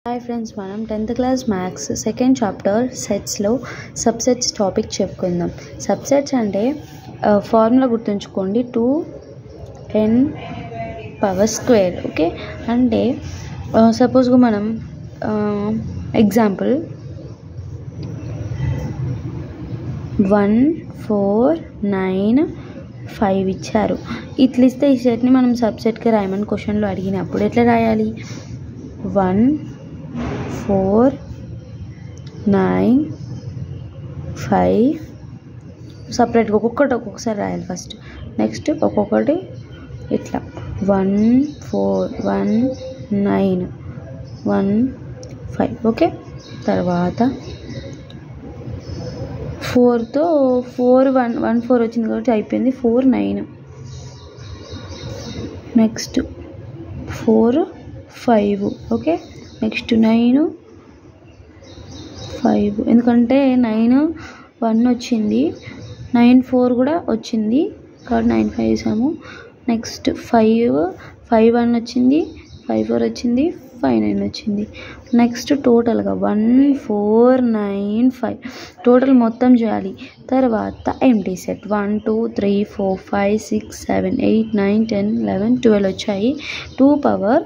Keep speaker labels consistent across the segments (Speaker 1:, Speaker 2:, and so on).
Speaker 1: Hi friends, మనం 10th class maths second chapter సెట్స్లో subsets topic చెప్పుకుందాం. సబ్సెట్స్ అంటే ఫార్ములా గుర్తుంచుకోండి, 2n⁻². ఓకే, అంటే సపోజ్గా మనం ఎగ్జాంపుల్ 1 4 9 5 ఇచ్చారు. ఇట్లా ఇస్తే ఈ సెట్ని మనం సబ్సెట్గా రాయమని క్వశ్చన్లో అడిగినప్పుడు ఎట్లా రాయాలి? 1 4 9 5 సపరేట్గా ఒక్కొక్కసారి రాయాలి ఫస్ట్. నెక్స్ట్ ఒక్కొక్కటి ఇట్లా 1 4 1 9 1 5. ఓకే, తర్వాత 4తో 4 1 1 4 వచ్చింది కాబట్టి అయిపోయింది. 4 9. నెక్స్ట్ 4 5. ఓకే, నెక్స్ట్ 9 5, ఎందుకంటే 9 1 వచ్చింది, 9 4 కూడా వచ్చింది కాబట్టి 9 5 వేసాము. నెక్స్ట్ 5 1 వచ్చింది, 5 4 వచ్చింది, 5 9 వచ్చింది. నెక్స్ట్ టోటల్గా 1 4 9 5 టోటల్ మొత్తం చేయాలి. తర్వాత ఎంటీ సెట్ 1 2 3 4 5 6 7 8 9 10 11 12 వచ్చాయి. 2 పవర్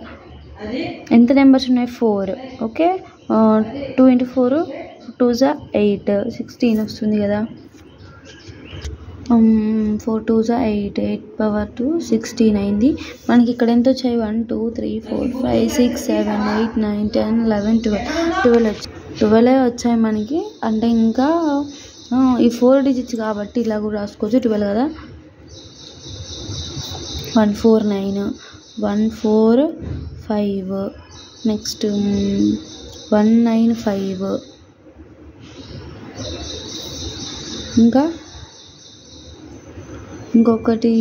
Speaker 1: ఎంత నెంబర్స్ ఉన్నాయి? 4. ఓకే, 2 × 4 2 = 8 16 వస్తుంది కదా. 4 2 = 8 8 పవర్ 2 16 అయింది. మనకి ఇక్కడ ఎంత వచ్చాయి? 1 2 3 4 5 6 7 8 9 10 11 12 వచ్చాయి. 12 వచ్చాయి మనకి. అంటే ఇంకా ఈ 4 డిజిట్స్ కాబట్టి ఇలా కూడా రాసుకోవచ్చు, 12 కదా. 1 4 9 1 4 5 నెక్స్ట్ 1 9 5 ఇంకొకటి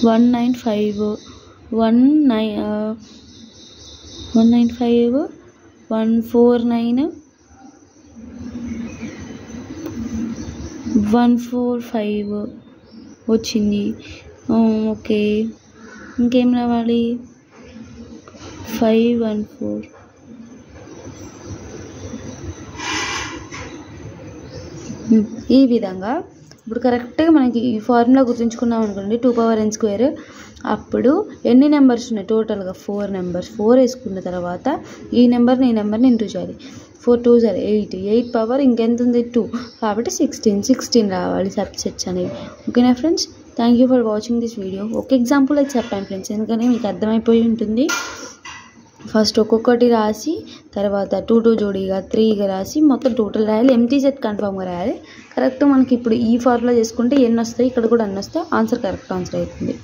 Speaker 1: 1 9 5 1 9 5 1 4 9 1 4 5 వచ్చింది. ఓకే, ఇంకేం రావాలి? 5 1 4. ఈ విధంగా ఇప్పుడు కరెక్ట్గా మనకి ఈ ఫార్ములా గుర్తుంచుకున్నాం అనుకోండి, 2n². అప్పుడు ఎన్ని నెంబర్స్ ఉన్నాయి? టోటల్గా 4 నెంబర్స్. 4 వేసుకున్న తర్వాత ఈ నెంబర్ని ఇంటూ చేయాలి. 4 2 = 8 8 పవర్ ఇంకెంత ఉంది? 2, కాబట్టి 16 రావాలి సబ్సెట్స్ అనేవి. ఓకేనా friends, thank you for watching this video. ఒక ఎగ్జాంపుల్ అయితే చెప్పాను ఫ్రెండ్స్, ఎందుకంటే మీకు అర్థమైపోయి ఉంటుంది. ఫస్ట్ ఒక్కొక్కటి రాసి తర్వాత 2 2 జోడీగా 3గా రాసి మొత్తం టోటల్ రాయాలి. ఎంటీ సెట్ కన్ఫామ్గా రాయాలి. కరెక్ట్ మనకి ఇప్పుడు ఈ ఫార్ములా చేసుకుంటే ఎన్ని వస్తాయి, ఇక్కడ కూడా అన్ని వస్తాయి. ఆన్సర్ కరెక్ట్ ఆన్సర్ అవుతుంది.